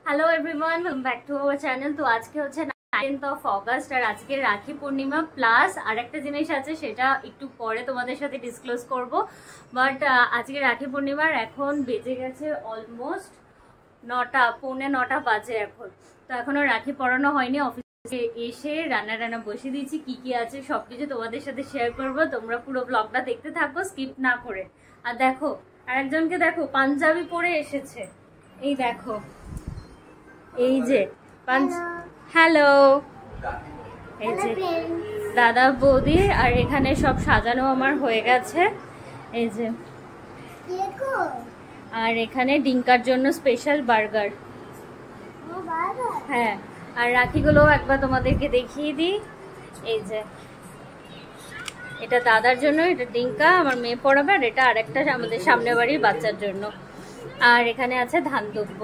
Hello everyone, welcome back to our channel. তো আজকে হচ্ছে 9th অফ অগাস্ট আর আজকে রাখি পূর্ণিমা প্লাস আরেকটা জিনিস আছে, সেটা একটু পরে তোমাদের সাথে ডিসক্লোজ করব। বাট আজকে রাখি পূর্ণিমার এখন বেজে গেছে অলমোস্ট 9টা, পৌনে 9টা বাজে এখন। তো এখনো রাখি পরানো হয়নি। অফিসে এসে রান্না বসিয়ে দিয়েছি, কি কি আছে সবকিছু তোমাদের সাথে শেয়ার করব। তোমরা পুরো ব্লগটা দেখতে থাকো স্কিপ না করে। আর দেখো আরেকজনকে, দেখো পাঞ্জাবি পরে এসেছে, এই দেখো, এই যে হ্যালো, এই যে দাদা বৌদি। আর এখানে সব সাজানো আমার হয়ে গেছে, এই যে। আর এখানে ডিঙ্কার জন্য স্পেশাল বার্গার। হ্যাঁ, আর রাখিগুলো একবার তোমাদেরকে দেখিয়ে দিই। এই যে এটা দাদার জন্য, এটা ডিঙ্কা আমার মেয়ে পড়াবে, আর এটা আরেকটা আমাদের সামনে বাড়ির বাচ্চার জন্য। আর এখানে আছে ধান দুব্য।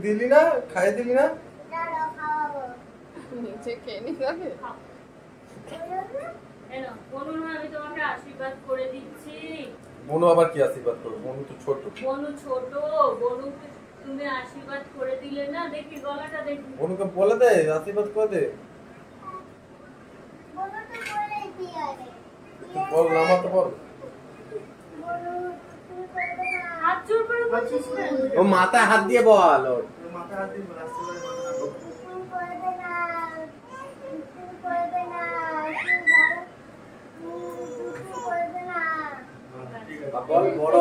দিলি না, খাই দিলি না, বনু আবার কি আশীর্বাদ করবো? বনু তো ছোট, বনু ছোট, বনু তুমি আশীর্বাদ করে দিলে না। দেখি গলাটা দেখি, বনুকে বলে দে আশীর্বাদ করে দে। বল নামা তো বল। হাত জোর করে বলছিস না, ও মাথায় হাত দিয়ে বল, ওর মাথায় হাত দিয়ে বল বল বড়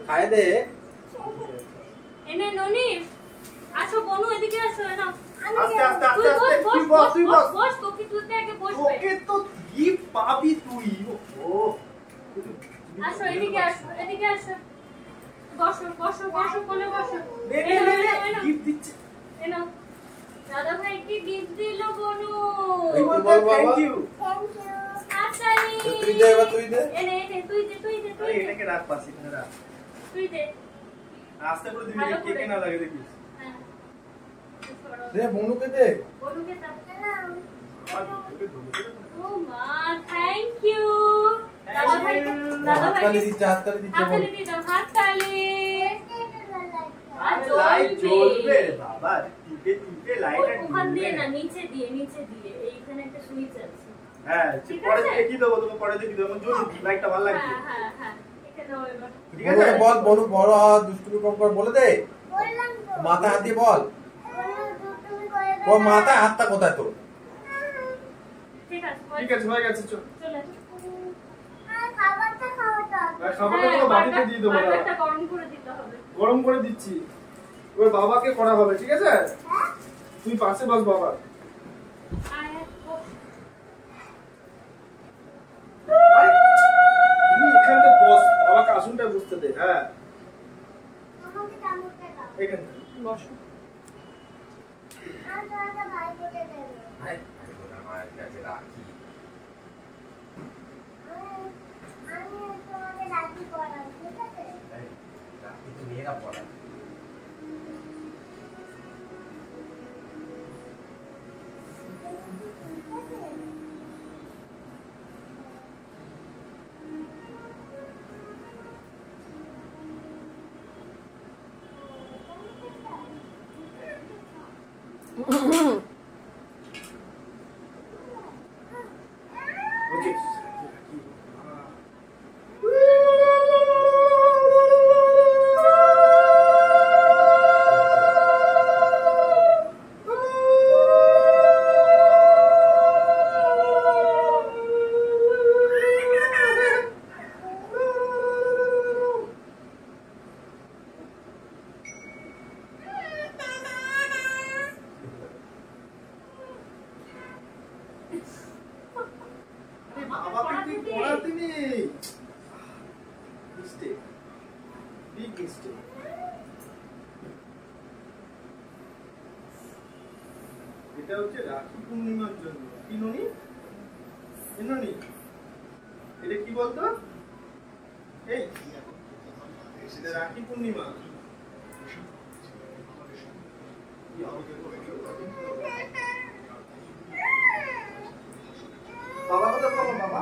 খায় দে। এনে ননি আসো, বনু এদিকে আসো। না আস্তে আস্তে আস্তে আস্তে তুই বস, তুই বস। বস, তোকে তুলতে আগে বসবে। ওকে তো গিফট পাবি তুই। ও আসো, এদিকে আসো, এদিকে আসো, বসো বসো বসো, কোলে বসো। নে নে নে গিফট দিচ্ছে। এনো দাদা ভাই কি গিফট দিলো বনু। বল বাবা, থ্যাংক ইউ। আতালি তুই দে, এবার তুই দে। এনে তুই দে, তুই দে, তুই দে। এটাকে রাখ পাশে, এখানে রাখ। তুই দে, আস্তে করে দিবি, কেকে না লাগে দেখিস। হ্যাঁ দে বনুকে দে। বনুকে দাও। ও মা, থ্যাংক ইউ দাদা ভাই। দাদা ভাই হাততালি দিচ্ছে, হাততালি দিচ্ছে। হাততালি দিয়ে দাও, হাততালি। লাইট জ্বলবে বাবা, টিপে টিপে লাইট আর ওখান দিয়ে না, নিচে দিয়ে, নিচে দিয়ে। এইখানে একটা সুইচ আছে। হ্যাঁ, পরে দেখি দেবো, তোকে পরে দেখি দেবো। জ্বলবে লাইটটা ভালো লাগছে। হ্যাঁ হ্যাঁ হ্যাঁ, এখানে দাও এবার। ঠিক আছে বল, বনু বড় দুষ্টুমি কম কর, বলে দে। বললাম তো, মাথা হাত দিয়ে বল। ও মাথা হাতটা কোথায় তোর? ঠিক আছে, ঠিক আছে, হয়ে গেছে, চল চলে খাবারটা তো বাটিতে দিয়ে দেবো। বাটারটা গরম করে দিতে হবে। গরম করে দিচ্ছি, ওই বাবাকে করা হবে। ঠিক আছে, তুই পাশে বস বাবা। তুমি এখানটা বস, বাবাকে আসনটা বুঝতে দে। হ্যাঁ, এখানে বস। বাবাকে তুই পড়াতে নেই। Mistake, big mistake. এটা হচ্ছে রাখি পূর্ণিমার জন্য। কি ননি? ননি, এটা কি বলতো? এই এটা রাখি পূর্ণিমা। বাবা কথা বলো, বাবা।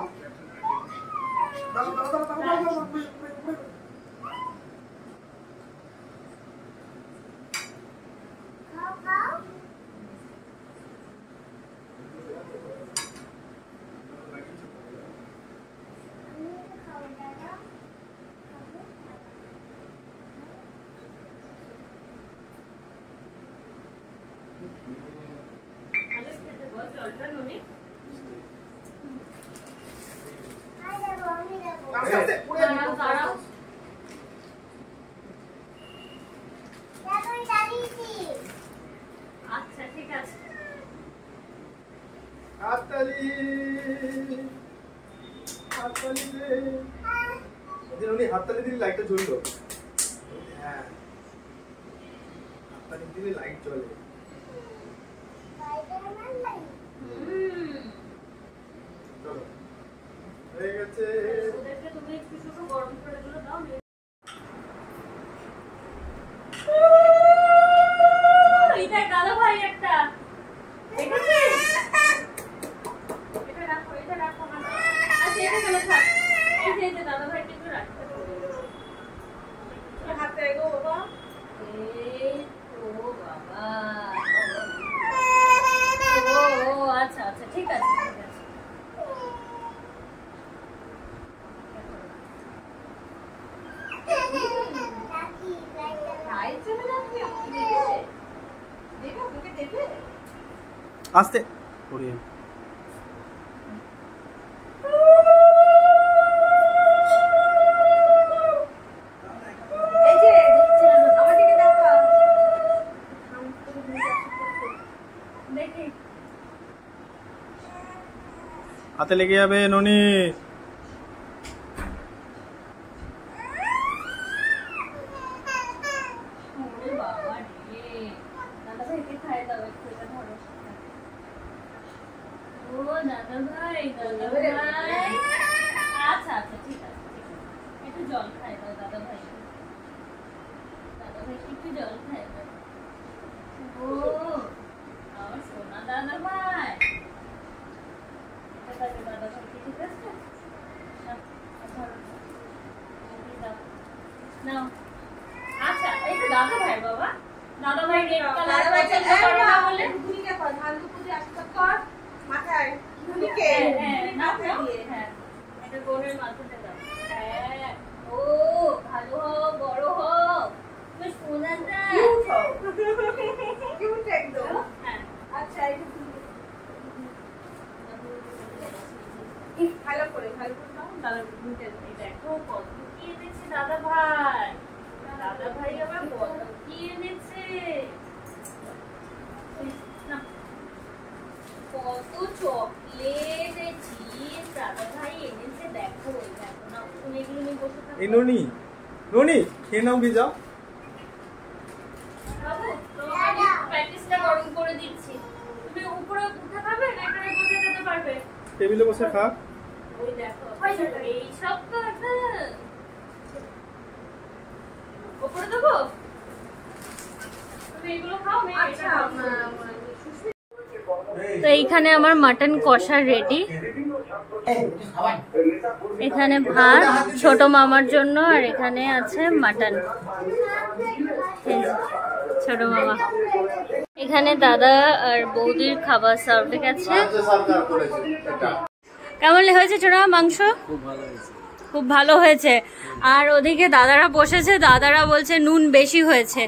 আচ্ছা ঠিক আছে। হাততালি, হাততালি দে। উনি হাততালি দিলে লাইটটা জ্বললো। হ্যাঁ, হাততালি দিলে লাইট জ্বলে। চলো, হয়ে গেছে। তুমি একটু শুধু গরম করে দিলে দাও। এটা দাদা ভাই একটা দেখেছিস? এটা রাখো, এটা রাখো। আচ্ছা এটা চলে থাক। এই যে দাদা ভাই কিন্তু রাখতে হবে। হাতে এগো বাবা। এই তো বাবা। ও আচ্ছা আচ্ছা ঠিক আছে ঠিক আছে। আস্তে পড়িয়ে হাতে লেগে যাবে ননি। আচ্ছা আচ্ছা ঠিক আছে একটু জল খাই দাও দাদা ভাই। দাদা ভাই একটু জল খাই দাও। ও আমার সোনা দাদা ভাই। দাদা ভাই ঠিক আছে নাও। আচ্ছা এই তো দাদা ভাই বাবা। দাদা ভাই রেড কালার পছন্দ করে না বলে ধুনিকে কর ভালো করে আশীর্বাদ কর মাথায় ধুনিকে মাথায় দিয়ে। হ্যাঁ এটা গোলের মাথাতে দাও। হ্যাঁ ও ভালো হও বড় হও তুমি সোনা দা কিউট একদম। হ্যাঁ আচ্ছা এটা ভালো করে দাও। দাদা দুটো দেখো কত কি এনেছে দাদা ভাই। দাদা ভাই আবার কত কি এনেছে। কত চকলেট চিপস দাদা ভাই এনেছে দেখো। দেখো না তুমি এগুলো নিয়ে বসে থাকো। এই ননি, ননি খেয়ে নাও যাও। বাবু তোমাকে প্র্যাকটিসটা গরম করে দিচ্ছি। তুমি উপরে উঠে খাবে না এখানে বসে খেতে পারবে? টেবিলে বসে খা। ওই দেখো এই সব তো উপরে দেবো। তুমি এগুলো খাও। আচ্ছা তো এইখানে আমার মাটন কষা রেডি। এখানে ভাত ছোট মামার জন্য আর এখানে আছে মাটন ছোট মামা। এখানে দাদা আর বৌদির খাবার সার্ভ গেছে। কেমন হয়েছে ছোট মামা মাংস? খুব ভালো হয়েছে। আর ওদিকে দাদারা বসেছে, দাদারা বলছে নুন বেশি হয়েছে।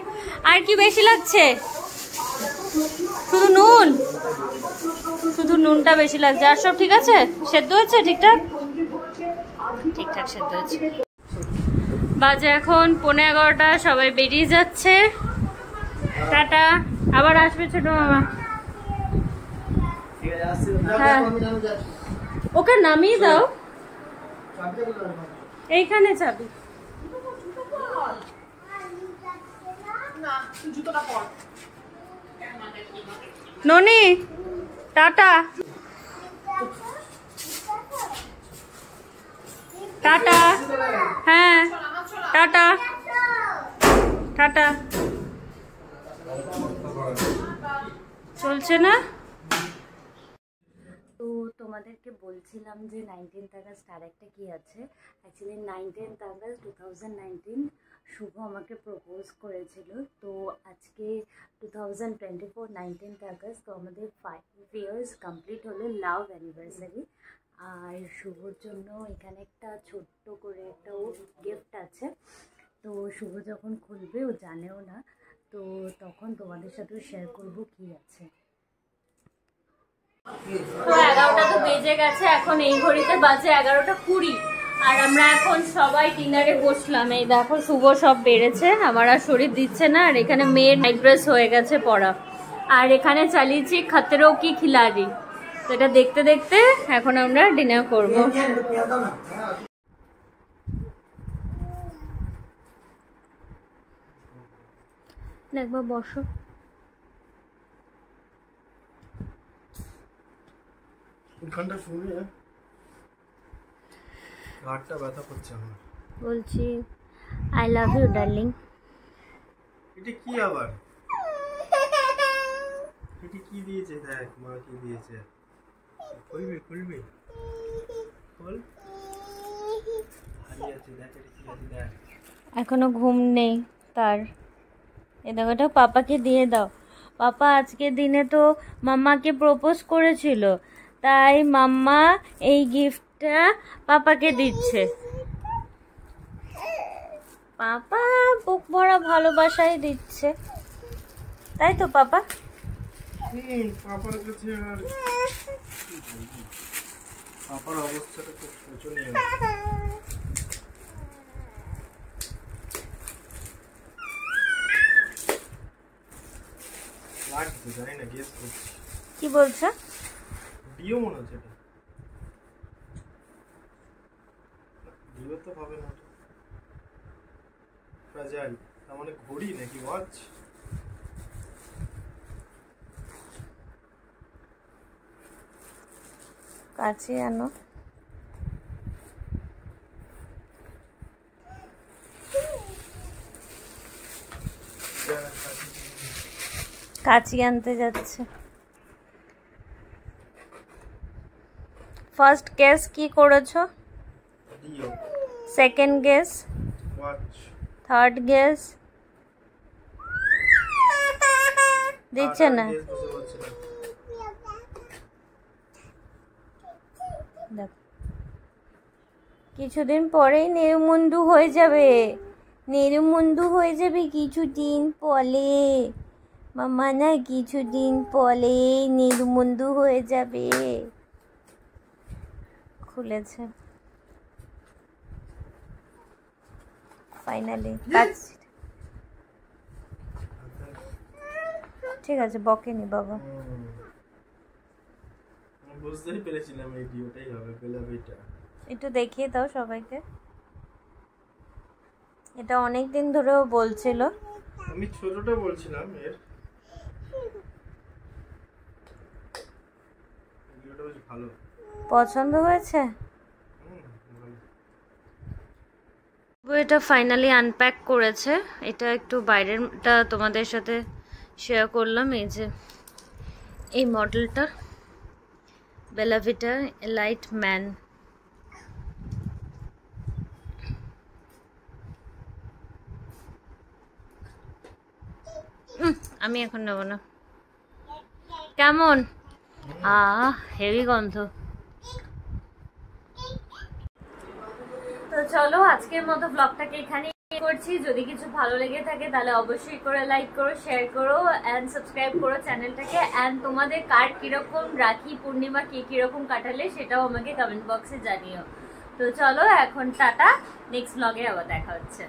আর কি বেশি লাগছে? শুধু নুন, শুধু নুনটা বেশি লাগছে। আর সব ঠিক আছে? সেদ্ধ হয়েছে ঠিকঠাক? ঠিকঠাক সেদ্ধ হয়েছে। বাজে এখন 11:15, সবাই বেরিয়ে যাচ্ছে। টাটা, আবার আসবে ছোট মামা। হ্যাঁ ওকে নামিয়ে দাও, এইখানে চাবি। ননি টাটা টাটা, হ্যাঁ টাটা টাটা। চলছে না তো তোমাদেরকে বলছিলাম যে 19th আগস্ট আর একটা কি আছে। অ্যাকচুয়ালি 19th আগস্ট 2019 শুভ আমাকে প্রপোজ করেছিল। তো আজকে 2024 19th আগস্ট, তো আমাদের 5 years কমপ্লিট হলো লাভ অ্যানিভার্সারি। আর শুভর জন্য এখানে একটা ছোট্ট করে একটা গিফট আছে। তো শুভ যখন খুলবে, ও জানেও না, তো তখন তোমাদের সাথেও শেয়ার করবো কি আছে। তো 11টা তো বেজে গেছে, এখন এই ঘড়িতে বাজে 11:20। আর আমরা এখন সবাই ডিনারে বসলাম। এই দেখো শুভ সব বেড়েছে, আমার আর শরীর দিচ্ছে না। আর এখানে মেয়ের নাইট ড্রেস হয়ে গেছে পরা। আর এখানে চালিয়েছি খতরো কি খিলাড়ি। তো এটা দেখতে দেখতে এখন আমরা ডিনার করবো। একবার বসো। ঘন্টা শুনে ঘাটটা ব্যথা করছে আমার। বলছি আই লাভ ইউ ডার্লিং। এটা কি আবার? এটা কি দিয়েছে? দেখ মা কি দিয়েছে। খুলবি খুলবি খোল। ভারী আছে, দেখ এটা কি আছে দেখ। এখনো ঘুম নেই তার। এ দেখো, এটা পাপাকে দিয়ে দাও। পাপা আজকের দিনে তো মাম্মাকে প্রপোজ করেছিল, তাই মাম্মা এই গিফটটা পাপাকে দিচ্ছে। পাপা বুক ভরা ভালোবাসাই দিচ্ছে, তাই তো পাপা? পাপার কাছে আর পাপার অবস্থাটা খুব শোচনীয়। লাগছে জানি না, গেস করছি। কি বলছো? ডিও মনে হচ্ছে এটা। ডিও তো হবে না, ফ্রাজাইল। তার মানে ঘড়ি নাকি ওয়াচ? কাছে আনো। কাছি আনতে যাচ্ছে। ফার্স্ট গেস কি করেছো? Deo. Second guess? Watch. Third guess? দিচ্ছে না। কিছুদিন পরেই নির্মুন্দু হয়ে যাবে, নির্মুন্দু হয়ে যাবে কিছুদিন পরে। মামা না কিছুদিন পরে নির্মুন্দু হয়ে যাবে। খুলেছে ফাইনালি। ঠিক আছে, বকেনি বাবা। বুঝতেই পেরেছিলাম এই ডিওটাই হবে, বেলাভিটা। একটু দেখিয়ে দাও সবাইকে। এটা অনেক দিন ধরেও বলছিল। আমি ছোটটা বলছিলাম এর। ডিওটা বেশ ভালো। পছন্দ হয়েছে? এটা ফাইনালি আনপ্যাক করেছে। এটা একটু বাইরেরটা তোমাদের সাথে শেয়ার করলাম। এই যে এই মডেলটা বেলাভিটা এলাইট ম্যান। আমি এখন নেব না। কেমন? হেভি গন্ধ। তো চলো আজকের মতো ব্লগটাকে এখানে করছি। যদি কিছু ভালো লেগে থাকে তাহলে অবশ্যই করে লাইক করো, শেয়ার করো এন্ড সাবস্ক্রাইব করো চ্যানেলটাকে। এন্ড তোমাদের কার কিরকম রাখি পূর্ণিমা কে কিরকম কাটালে সেটাও আমাকে কমেন্ট বক্সে জানিও। তো চলো এখন টাটা, নেক্সট ব্লগে আবার দেখা হচ্ছে।